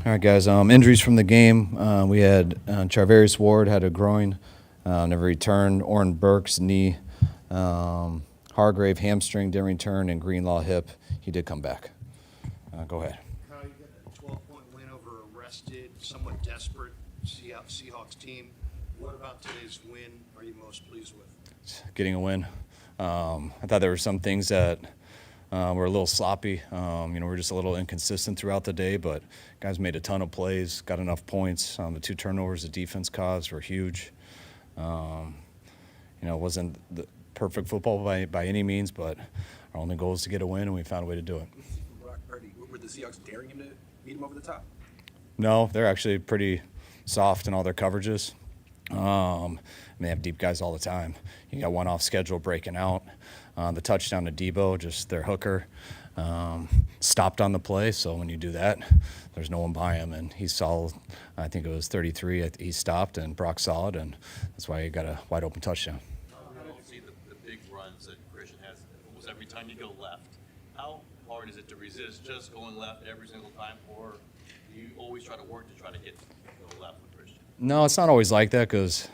All right, guys. Injuries from the game. We had Charvarius Ward had a groin, never returned. Oren Burks knee, Hargrave hamstring didn't return, and Greenlaw hip. He did come back. Go ahead. Kyle, you got a 12-point win over a rested, somewhat desperate Seahawks team. What about today's win are you most pleased with? Getting a win. I thought there were some things that were a little sloppy. We're just a little inconsistent throughout the day, but guys made a ton of plays, got enough points. The 2 turnovers the defense caused were huge. It wasn't the perfect football by any means, but our only goal is to get a win, and we found a way to do it. Brock Purdy, were the Seahawks daring him to beat him over the top? No, they're actually pretty soft in all their coverages. They have deep guys all the time. You got one off schedule breaking out. The touchdown to Debo, just their hooker, stopped on the play. So when you do that, there's no one by him. And he saw, I think it was 33, he stopped, and Brock saw it, and that's why he got a wide open touchdown. I don't see the big runs that Christian has almost every time you go left. How hard is it to resist just going left every single time, or do you always try to work to try to get go left with Christian? No, it's not always like that because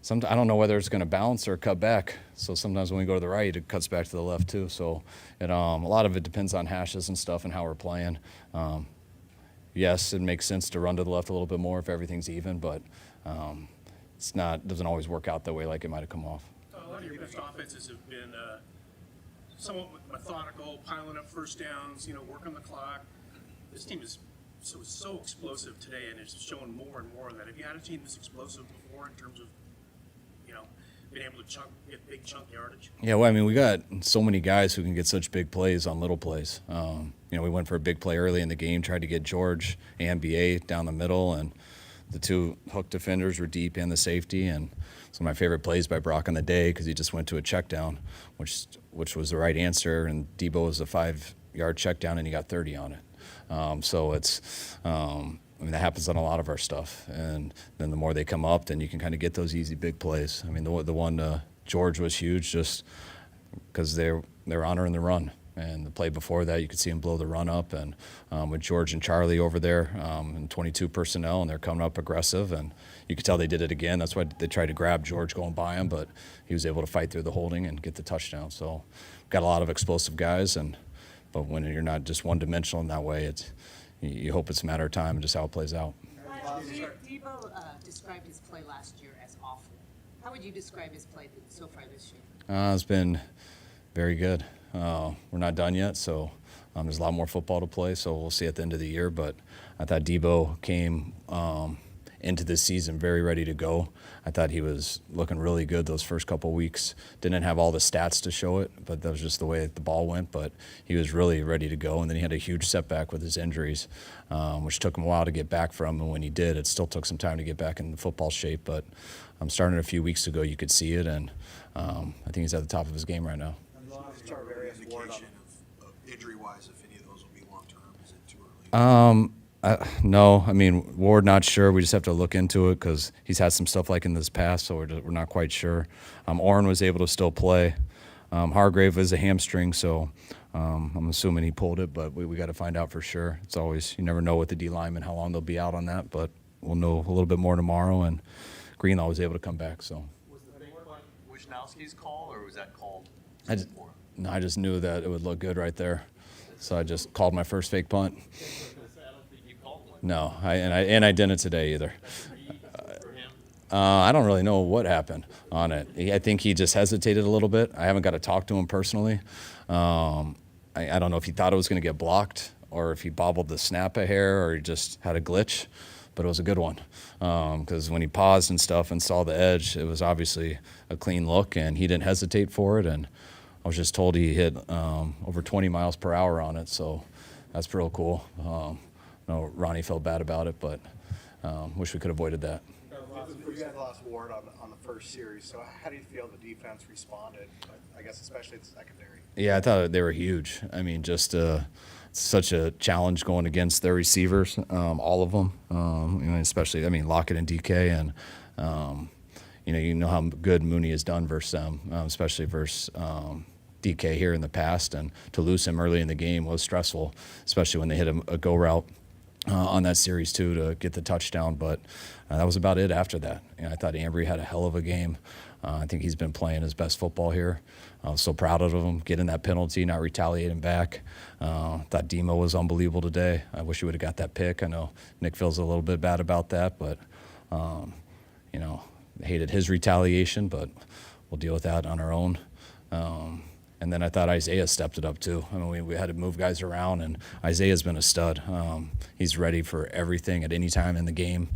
I don't know whether it's going to bounce or cut back. So sometimes when we go to the right, it cuts back to the left too. So a lot of it depends on hashes and stuff and how we're playing. Yes, it makes sense to run to the left a little bit more if everything's even, but doesn't always work out that way like it might have come off. A lot of your best offenses have been somewhat methodical, piling up first downs, working the clock. This team is so explosive today, and it's showing more and more of that. Have you had a team this explosive before in terms of, being able to get big chunk yardage? Yeah, well, we got so many guys who can get such big plays on little plays. We went for a big play early in the game, tried to get George and BA down the middle, and the 2 hook defenders were deep and the safety. And it's one of my favorite plays by Brock on the day because he just went to a check down, which was the right answer, and Debo was a 5-yard check down, and he got 30 on it. So it's that happens on a lot of our stuff, and then the more they come up, then you can kind of get those easy big plays. The one George was huge just because they're honoring the run, and the play before that you could see him blow the run up, and with George and Charlie over there and 22 personnel, and they're coming up aggressive, and you could tell they did it again. That's why they tried to grab George going by him, but he was able to fight through the holding and get the touchdown. So got a lot of explosive guys, but when you're not just one-dimensional in that way, you hope it's a matter of time and just how it plays out. Debo described his play last year as awful. How would you describe his play so far this year? It's been very good. We're not done yet, so there's a lot more football to play, so we'll see at the end of the year. But I thought Debo came into this season very ready to go. I thought he was looking really good those first couple of weeks. Didn't have all the stats to show it, but that was just the way the ball went. But he was really ready to go, and then he had a huge setback with his injuries, which took him a while to get back from. And when he did, it still took some time to get back in football shape. But starting a few weeks ago, you could see it, and I think he's at the top of his game right now. Indication of injury-wise, if any of those will be long-term, is it too early? No, Ward not sure. We just have to look into it because he's had some stuff like in this past, so we're not quite sure. Oren was able to still play. Hargrave was a hamstring, so I'm assuming he pulled it, but we got to find out for sure. It's always, you never know with the D lineman how long they'll be out on that, but we'll know a little bit more tomorrow, and Greenlaw was able to come back. So. Was the big one Wisnowski's call, or was that called? I just knew that it would look good right there, so I just called my first fake punt. No, I didn't today either. I don't really know what happened on it. I think he just hesitated a little bit. I haven't got to talk to him personally. I don't know if he thought it was going to get blocked or if he bobbled the snap a hair or he just had a glitch, but it was a good one because when he paused and stuff and saw the edge, it was obviously a clean look, and he didn't hesitate for it. And I was just told he hit over 20 miles per hour on it, so that's real cool. No, Ronnie felt bad about it, but wish we could have avoided that. You guys lost Ward on the first series, so how do you feel the defense responded, I guess especially the secondary? Yeah, I thought they were huge. Just such a challenge going against their receivers, all of them, especially, Lockett and DK, and, you know how good Mooney has done versus them, especially versus DK here in the past, and to lose him early in the game was stressful, especially when they hit a go route. on that series too to get the touchdown, but that was about it after that. I thought Ambry had a hell of a game. I think he's been playing his best football here. I was so proud of him getting that penalty, not retaliating back. Thought Demo was unbelievable today. I wish he would have got that pick. I know Nick feels a little bit bad about that, but hated his retaliation, but we'll deal with that on our own. And then I thought Isaiah stepped it up too. I mean, we had to move guys around, and Isaiah's been a stud. He's ready for everything at any time in the game.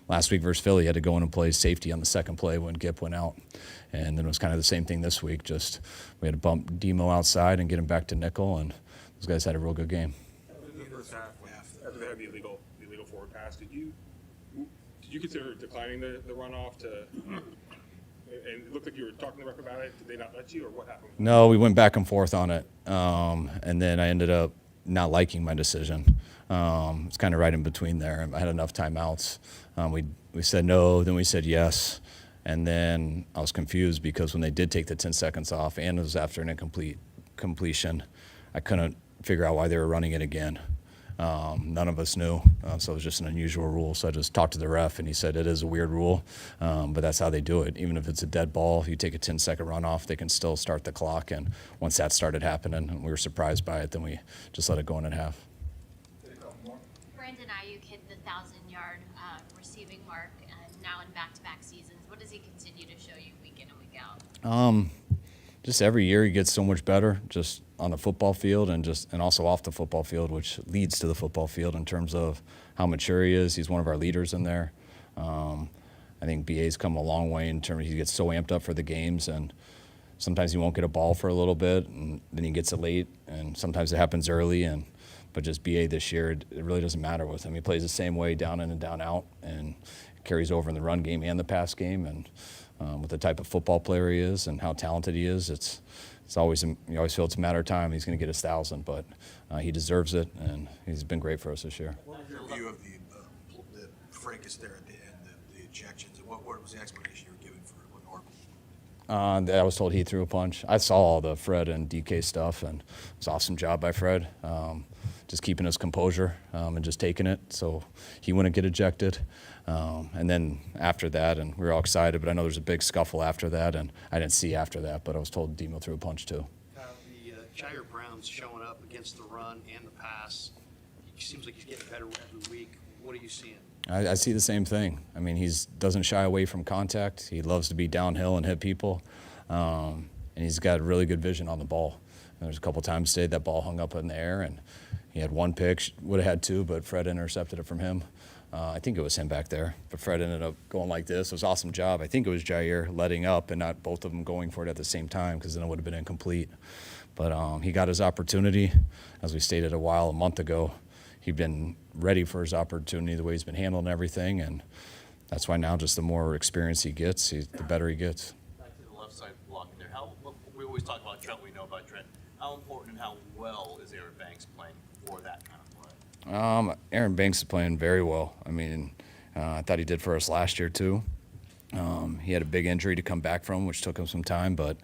Last week versus Philly, he had to go in and play safety on the second play when Gipp went out. And then it was kind of the same thing this week. Just we had to bump Demo outside and get him back to nickel, and those guys had a real good game. In the first half, after they had the illegal forward pass, did you consider declining the runoff to? And it looked like you were talking to the ref about it. Did they not let you, or what happened? No, we went back and forth on it, and then I ended up not liking my decision. It's kind of right in between there. I had enough timeouts. We said no, then we said yes, and then I was confused because when they did take the 10 seconds off and it was after an incomplete completion, I couldn't figure out why they were running it again. None of us knew, so it was just an unusual rule. So I just talked to the ref, and he said it is a weird rule, but that's how they do it. Even if it's a dead ball, if you take a 10-second runoff, they can still start the clock. And once that started happening, and we were surprised by it, then we just let it go in at half. Brandon Ayuk hit the 1,000-yard receiving mark now in back-to-back seasons. What does he continue to show you week in and week out? Just every year he gets so much better, just on the football field and also off the football field, which leads to the football field in terms of how mature he is. He's one of our leaders in there. I think BA's come a long way in terms of he gets so amped up for the games, and sometimes he won't get a ball for a little bit, and then he gets it late, and sometimes it happens early. But just BA this year, it really doesn't matter with him. He plays the same way down in and down out, and carries over in the run game and the pass game. And with the type of football player he is and how talented he is, it's always you always feel it's a matter of time. He's going to get his 1,000, but he deserves it, and he's been great for us this year. What was your view of the fracas there at the end, the ejections? And what was the explanation you were given for Norman? I was told he threw a punch. I saw all the Fred and DK stuff, and it was an awesome job by Fred, just keeping his composure and just taking it so he wouldn't get ejected. And then after that, and we were all excited, but I know there's a big scuffle after that, and I didn't see after that, but I was told Demo threw a punch too. The Jair Brown's showing up against the run and the pass. He seems like he's getting better every week. What are you seeing? I see the same thing. I mean, he doesn't shy away from contact. He loves to be downhill and hit people, and he's got really good vision on the ball. And there's a couple times today that ball hung up in the air, and he had one pick, would have had two, but Fred intercepted it from him. I think it was him back there, but Fred ended up going like this. It was an awesome job. I think it was Jair letting up and not both of them going for it at the same time, because then it would have been incomplete. But he got his opportunity. As we stated a month ago, he'd been ready for his opportunity, the way he's been handling everything, and that's why now just the more experience he gets, the better he gets. Back to the left side blocking there. We always talk about Trent. We know about Trent. How important and how well is Aaron Banks playing for that kind of play? Aaron Banks is playing very well. I mean, I thought he did for us last year too. He had a big injury to come back from, which took him some time, but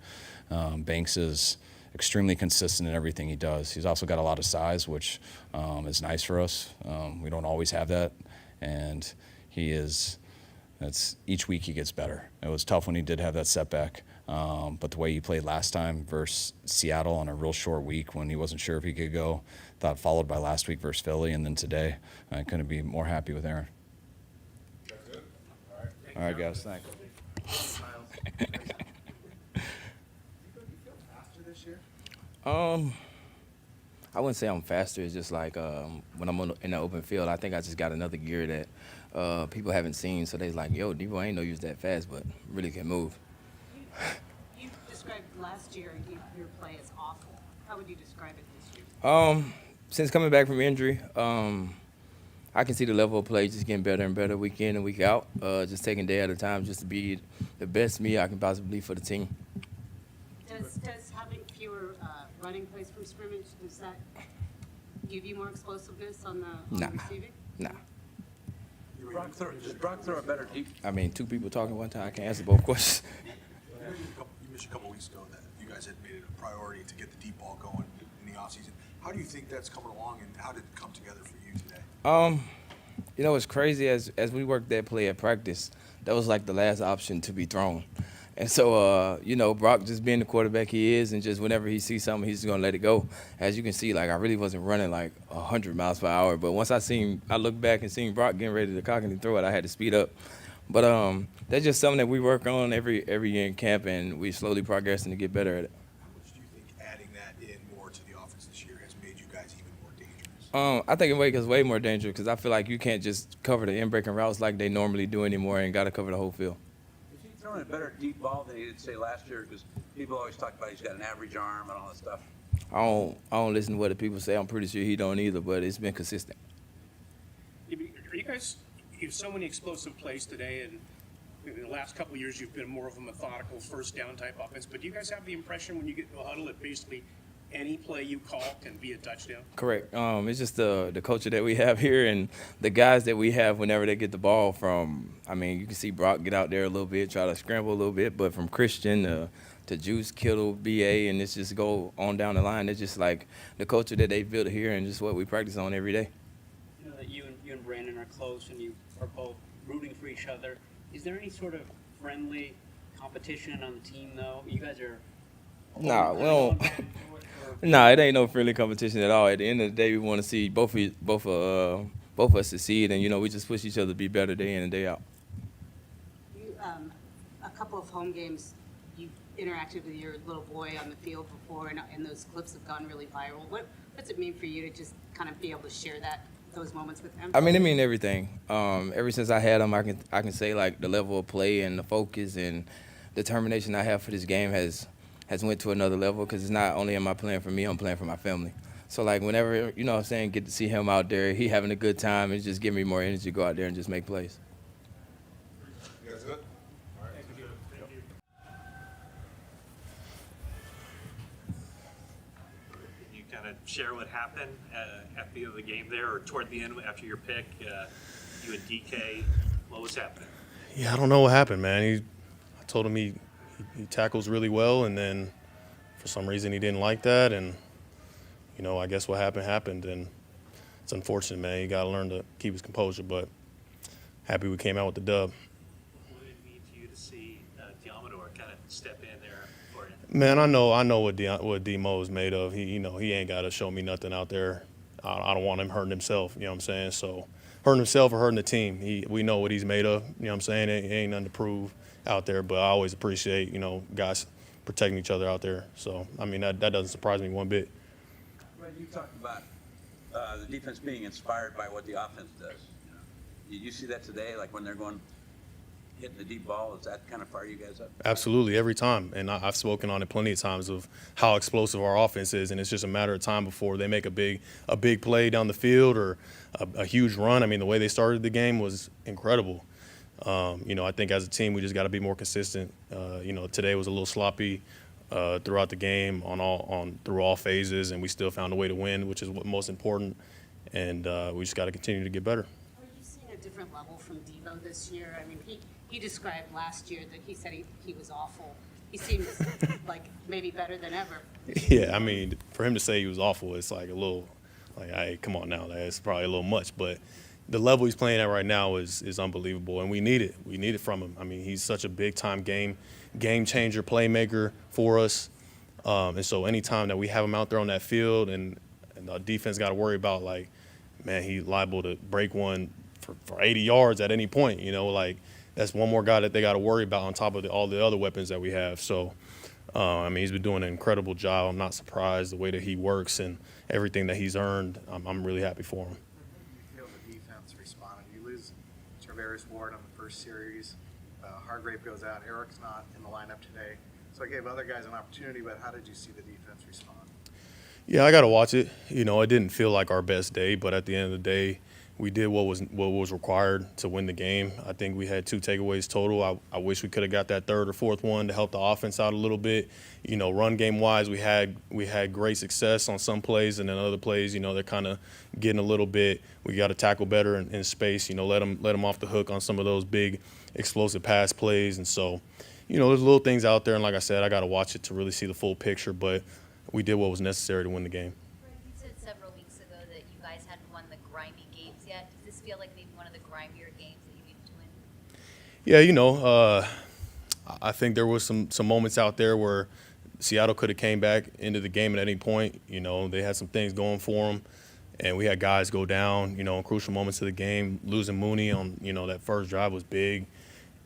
Banks is extremely consistent in everything he does. He's also got a lot of size, which is nice for us. We don't always have that, and each week he gets better. It was tough when he did have that setback, but the way he played last time versus Seattle on a real short week when he wasn't sure if he could go, followed by last week versus Philly, and then today, I couldn't be more happy with Aaron. That's it. All right, guys, thanks. I wouldn't say I'm faster. It's just like when I'm in the open field, I think I just got another gear that people haven't seen. So they're like, yo, Debo, I ain't know you was that fast, but really can move. You described last year your play as awful. How would you describe it this year? Since coming back from injury, I can see the level of play just getting better and better week in and week out. Just taking day at a time just to be the best me I can possibly be for the team. Does having fewer running plays from scrimmage, does that give you more explosiveness on the Nah. receiving? Nah. Does Brock throw a better deep? I mean, two people talking one time, I can't answer both questions. You mentioned a couple weeks ago that you guys had made it a priority to get the deep ball going in the offseason. How do you think that's coming along, and how did it come together for you today? You know, it's crazy as we worked that play at practice, that was like the last option to be thrown. And so, you know, Brock just being the quarterback he is, and just whenever he sees something, he's just gonna let it go. As you can see, like I really wasn't running like 100 miles per hour, but once I looked back and seen Brock getting ready to cock and throw it, I had to speed up. But that's just something that we work on every year in camp, and we slowly progressing to get better at it. How much do you think adding that in more to the offense this year has made you guys even more dangerous? I think it makes us way more dangerous because I feel like you can't just cover the in-breaking routes like they normally do anymore, and got to cover the whole field. Is he throwing a better deep ball than he did, say, last year? Because people always talk about he's got an average arm and all that stuff. I don't listen to what the people say. I'm pretty sure he don't either, but it's been consistent. Are you guys, you have so many explosive plays today, and in the last couple of years, you've been more of a methodical first down type offense, but do you guys have the impression when you get to a huddle that basically any play you call can be a touchdown? Correct. It's just the culture that we have here and the guys that we have whenever they get the ball from. I mean, you can see Brock get out there a little bit, try to scramble a little bit, but from Christian to Juice, Kittle, BA, and it's just go on down the line. It's just like the culture that they built here and just what we practice on every day. You know that you and Brandon are close and you are both rooting for each other. Is there any sort of friendly competition on the team, though? You guys are. Nah, we don't. Nah, it ain't no friendly competition at all. At the end of the day, we want to see both of us succeed, and you know we just push each other to be better day in and day out. You, a couple of home games, you interacted with your little boy on the field before, and those clips have gone really viral. What's it mean for you to just kind of be able to share those moments with him? I mean, it mean everything. Ever since I had him, I can say like the level of play and the focus and determination I have for this game has went to another level because it's not only am I playing for me, I'm playing for my family. So like whenever, you know what I'm saying, get to see him out there, he having a good time, it's just giving me more energy to go out there and just make plays. You guys good? Can you kind of share what happened at the end of the game there, or toward the end after your pick, you and DK, what was happening? Yeah, I don't know what happened, man. I told him he tackles really well, and then for some reason he didn't like that, and you know, I guess what happened, and it's unfortunate, man. You got to learn to keep his composure, but happy we came out with the dub. What did it mean to you to see Diamador kind of step in there for you? Man, I know what D-Mo is made of. He ain't got to show me nothing out there. I don't want him hurting himself, you know what I'm saying? So hurting himself or hurting the team, we know what he's made of, you know what I'm saying? It ain't nothing to prove out there, but I always appreciate, you know, guys protecting each other out there. So, I mean, that doesn't surprise me one bit. Well, you talked about the defense being inspired by what the offense does. You know? Did you see that today, like when they're hitting the deep ball? Does that kind of fire you guys up? Absolutely, every time. And I've spoken on it plenty of times of how explosive our offense is, and it's just a matter of time before they make a big play down the field or a huge run. I mean, the way they started the game was incredible. You know, I think as a team we just got to be more consistent. You know, today was a little sloppy throughout the game through all phases, and we still found a way to win, which is what's most important. And we just got to continue to get better. Are you seeing a different level from Devo this year? I mean, he described last year that he said he was awful. He seems like maybe better than ever. Yeah, I mean, for him to say he was awful, it's like a little, like, hey, come on now, that's probably a little much. But the level he's playing at right now is unbelievable, and we need it. We need it from him. I mean, he's such a big-time game changer, playmaker for us. And so anytime that we have him out there on that field and the defense got to worry about, like, man, he's liable to break one for 80 yards at any point, you know, like that's one more guy that they got to worry about on top of all the other weapons that we have. So, I mean, he's been doing an incredible job. I'm not surprised the way that he works and everything that he's earned. I'm really happy for him. You feel the defense responded. You lose Travaris Ward on the first series. Hargrave goes out. Eric's not in the lineup today. So I gave other guys an opportunity, but how did you see the defense respond? Yeah, I got to watch it. You know, it didn't feel like our best day, but at the end of the day, we did what was required to win the game. I think we had 2 takeaways total. I wish we could have got that 3rd or 4th one to help the offense out a little bit. You know, run game wise, we had great success on some plays, and then other plays, you know, they're kind of getting a little bit. We got to tackle better in space. You know, let them off the hook on some of those big explosive pass plays. And so, you know, there's little things out there, and like I said, I got to watch it to really see the full picture. But we did what was necessary to win the game. You said feel like maybe one of the grimier games that you needed to win? Yeah, I think there was some moments out there where Seattle could have came back into the game at any point. They had some things going for them, and we had guys go down, in crucial moments of the game. Losing Mooney on, that first drive was big,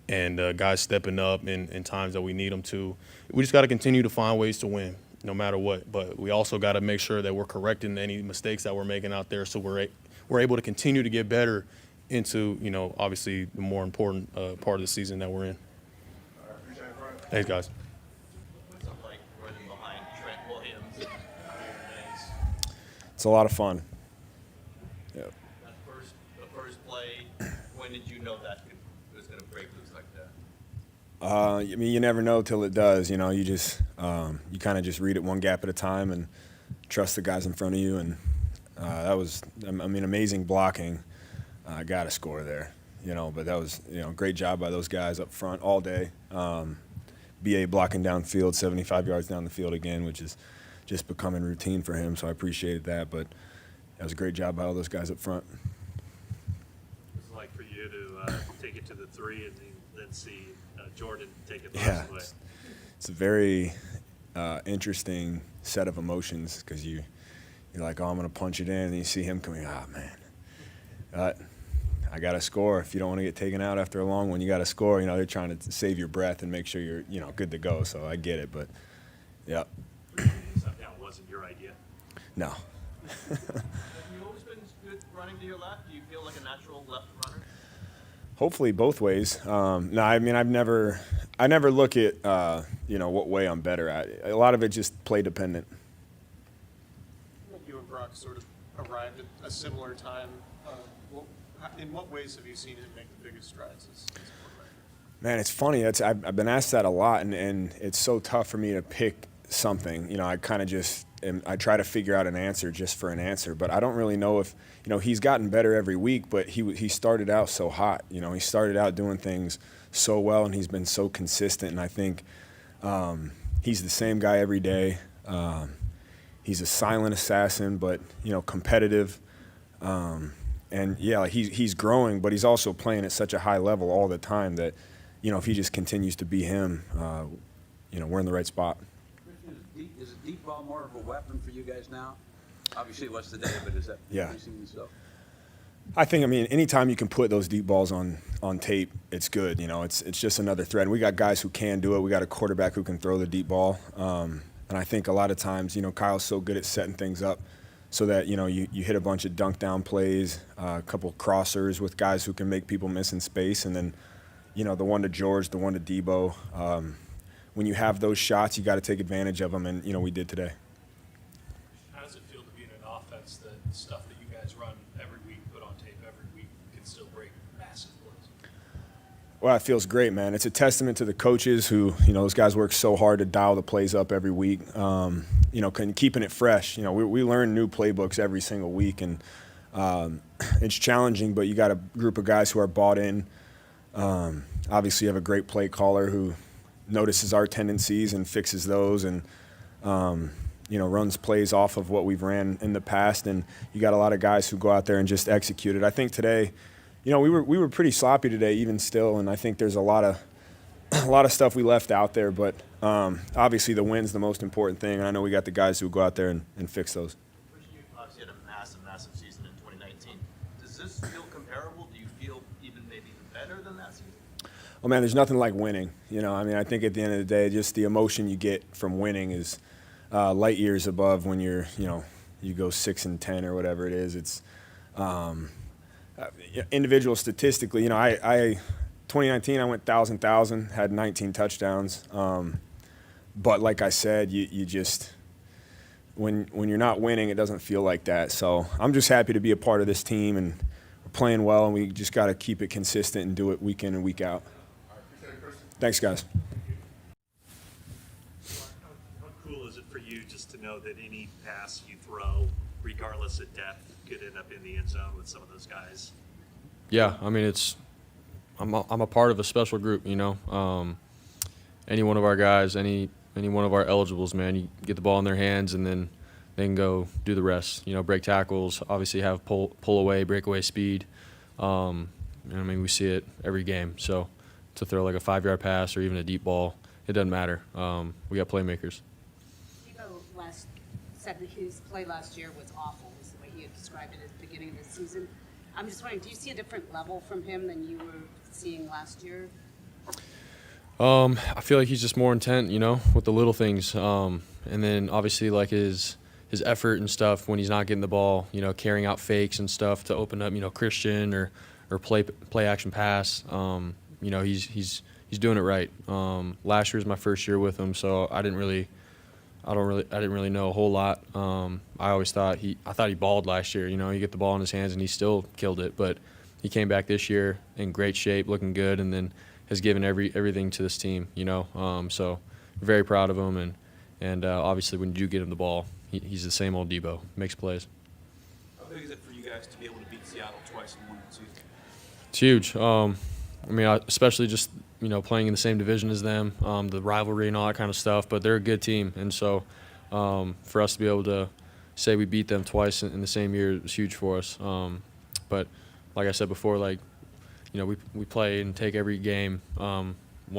and guys stepping up in times that we need them to. We just got to continue to find ways to win, no matter what. But we also got to make sure that we're correcting any mistakes that we're making out there, so we're able to continue to get better into, obviously the more important part of the season that we're in. Thanks, guys. What's it like running behind Trent Williams and It's a lot of fun. Yeah. the first play, when did you know that it was going to break loose like that? I mean, you never know till it does. You just you kind of just read it one gap at a time and trust the guys in front of you. And that was, amazing blocking. I got to score there, But that was, great job by those guys up front all day. BA blocking downfield, 75 yards down the field again, which is just becoming routine for him. So I appreciated that. But that was a great job by all those guys up front. It's like for you to take it to the 3 and then see Jordan take it the Yeah, last way. it's a very interesting set of emotions because you're like, oh, I'm going to punch it in, and you see him coming, man. I got to score. If you don't want to get taken out after a long one, you got to score. They're trying to save your breath and make sure you're, good to go. So I get it, but, yeah. Somehow it wasn't your idea. No. Have you always been good running to your left? Do you feel like a natural left runner? Hopefully both ways. No, I never look at, what way I'm better at. A lot of it just play dependent. You and Brock sort of arrived at a similar time. In what ways have you seen him make the biggest strides as a quarterback? Man, it's funny. I've been asked that a lot, and it's so tough for me to pick something. I kind of just I try to figure out an answer just for an answer, but I don't really know if he's gotten better every week. But he started out so hot. He started out doing things so well, and he's been so consistent. And I think he's the same guy every day. He's a silent assassin, but competitive. And yeah, like he's growing, but he's also playing at such a high level all the time that, if he just continues to be him, we're in the right spot. Is a deep ball more of a weapon for you guys now? Obviously it was today, but is that increasingly so? I think, anytime you can put those deep balls on tape, it's good. It's just another threat. And we got guys who can do it. We got a quarterback who can throw the deep ball. And I think a lot of times, Kyle's so good at setting things up so that, you hit a bunch of dunk down plays, a couple crossers with guys who can make people miss in space. And then, the one to George, the one to Debo. When you have those shots, you got to take advantage of them. And, we did today. How does it feel to be in an offense that stuff that you guys run every week, put on tape every week, can still break massive plays? Well, it feels great, man. It's a testament to the coaches who, those guys work so hard to dial the plays up every week, keeping it fresh. We learn new playbooks every single week, and it's challenging, but you got a group of guys who are bought in. Obviously, you have a great play caller who notices our tendencies and fixes those and, runs plays off of what we've ran in the past. And you got a lot of guys who go out there and just execute it. I think today, we were pretty sloppy today even still, and I think there's a lot of stuff we left out there. But obviously the win's the most important thing, and I know we got the guys who go out there and fix those. You obviously had a massive season in 2019. Does this feel comparable? Do you feel even maybe better than that season? Well, man, there's nothing like winning. I think at the end of the day, just the emotion you get from winning is light years above when you go 6-10 or whatever it is. It's individual statistically, 2019 I went 1,000, had 19 touchdowns. But like I said, you just when you're not winning, it doesn't feel like that. So I'm just happy to be a part of this team, and we're playing well, and we just got to keep it consistent and do it week in and week out. Thanks, guys. How cool is it for you just to know that any pass you throw, regardless of depth, could end up in the end zone with some of those guys? Yeah, I'm a part of a special group, any one of our guys, any one of our eligibles, man, you get the ball in their hands and then they can go do the rest, break tackles, obviously have pull away, breakaway speed. And I mean, we see it every game. So to throw like a 5-yard pass or even a deep ball, it doesn't matter. We got playmakers. Debo said that his play last year was awful, is the way he had described it at the beginning of the season. I'm just wondering, do you see a different level from him than you were seeing last year? I feel like he's just more intent, with the little things. And then obviously like his effort and stuff when he's not getting the ball, carrying out fakes and stuff to open up, Christian or play action pass. He's doing it right. Last year was my first year with him, so I didn't really know a whole lot. I always thought he balled last year. You get the ball in his hands and he still killed it, but he came back this year in great shape, looking good, and then has given everything to this team. So very proud of him, and obviously when you do get him the ball, he's the same old Debo, makes plays. How big is it for you guys to be able to beat Seattle twice in one season? It's huge. Especially just playing in the same division as them, the rivalry and all that kind of stuff. But they're a good team, and so for us to be able to say we beat them twice in the same year was huge for us. But like I said before, we play and take every game 1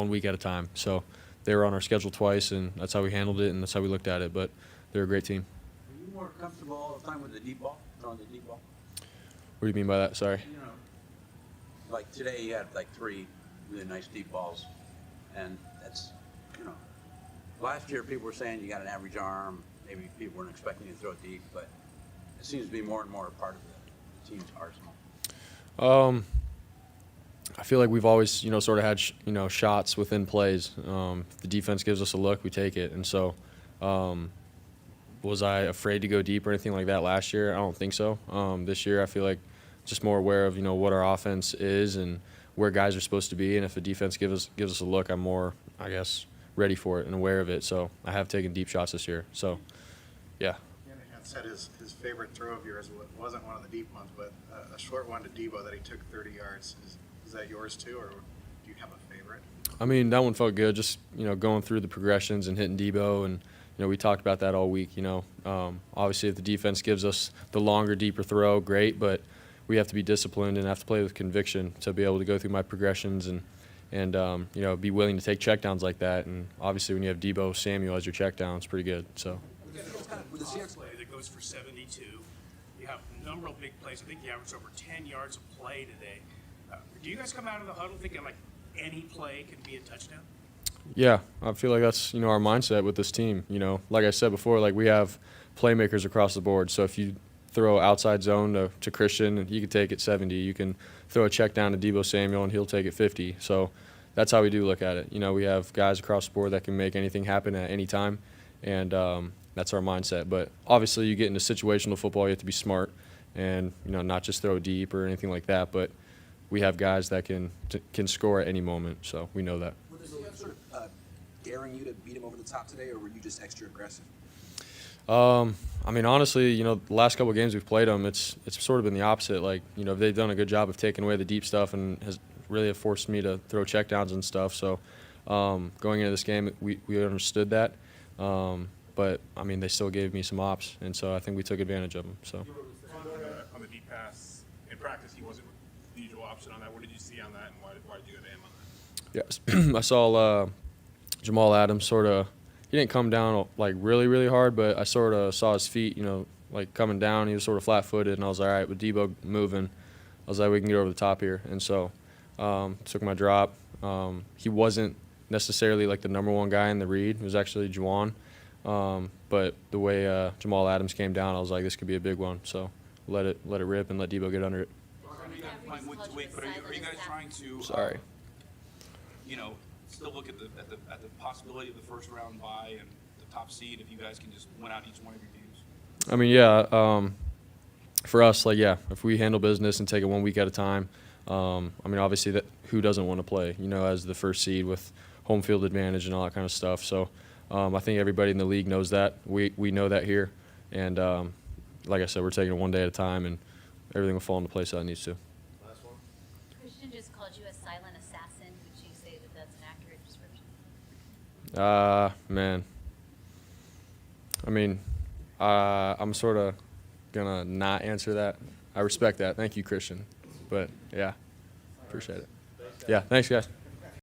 week at a time. So they were on our schedule twice, and that's how we handled it, and that's how we looked at it. But they're a great team. Are you more comfortable all the time with the deep ball, throwing the deep ball? What do you mean by that? Sorry. Like today you had like 3 really nice deep balls, and that's, last year people were saying you got an average arm, maybe people weren't expecting you to throw it deep, but it seems to be more and more a part of the team's arsenal. I feel like we've always, sort of had, shots within plays. If the defense gives us a look, we take it. And so was I afraid to go deep or anything like that last year? I don't think so. This year I feel like just more aware of, what our offense is and where guys are supposed to be. And if the defense gives us a look, I'm more, I guess, ready for it and aware of it. So I have taken deep shots this year. So, yeah. Shanahan said his favorite throw of yours wasn't one of the deep ones, but a short one to Debo that he took 30 yards. Is that yours too, or do you have a favorite? I mean, that one felt good, just, going through the progressions and hitting Debo. And, we talked about that all week, Obviously, if the defense gives us the longer, deeper throw, great, but we have to be disciplined and have to play with conviction to be able to go through my progressions and be willing to take checkdowns like that. And obviously, when you have Debo Samuel as your checkdown, it's pretty good. So. With the Seahawks play that goes for 72, you have a number of big plays. I think you averaged over 10 yards of play today. Do you guys come out of the huddle thinking like any play can be a touchdown? Yeah, I feel like that's our mindset with this team. Like I said before, we have playmakers across the board. So if you throw outside zone to Christian, and he could take it 70. You can throw a check down to Debo Samuel, and he'll take it 50. So that's how we do look at it. We have guys across the board that can make anything happen at any time, and that's our mindset. But obviously, you get into situational football, you have to be smart and not just throw deep or anything like that. But we have guys that can score at any moment, so we know that. Was the Seahawks sort of daring you to beat him over the top today, or were you just extra aggressive? I mean, honestly, the last couple of games we've played them, it's sort of been the opposite. They've done a good job of taking away the deep stuff and has really have forced me to throw checkdowns and stuff. So going into this game, we understood that. But, I mean, they still gave me some ops, and so I think we took advantage of them. So. On the deep pass, in practice, he wasn't the usual option on that. What did you see on that, and why did you go to him on that? Yeah, I saw Jamal Adams sort of – he didn't come down really, really hard, but I sort of saw his feet, coming down. He was sort of flat-footed, and I was like, all right, with Debo moving, I was like, we can get over the top here. And so took my drop. He wasn't necessarily the number one guy in the read. It was actually Juwan. But the way Jamal Adams came down, I was like, this could be a big one. So let it rip and let Debo get under it. I know you guys playing week to week, but are you guys trying to? Sorry. Still look at the possibility of the first round bye and the top seed if you guys can just win out each one of your games? I mean, yeah. For us, if we handle business and take it 1 week at a time, I mean, obviously, who doesn't want to play, as the first seed with home field advantage and all that kind of stuff. So I think everybody in the league knows that. We know that here. And like I said, we're taking it 1 day at a time, and everything will fall into place how it needs to. Last one. Christian just called you a silent assassin. Would you say that that's an accurate description? Man. I mean, I'm sort of going to not answer that. I respect that. Thank you, Christian. But yeah, appreciate it. Yeah, thanks guys.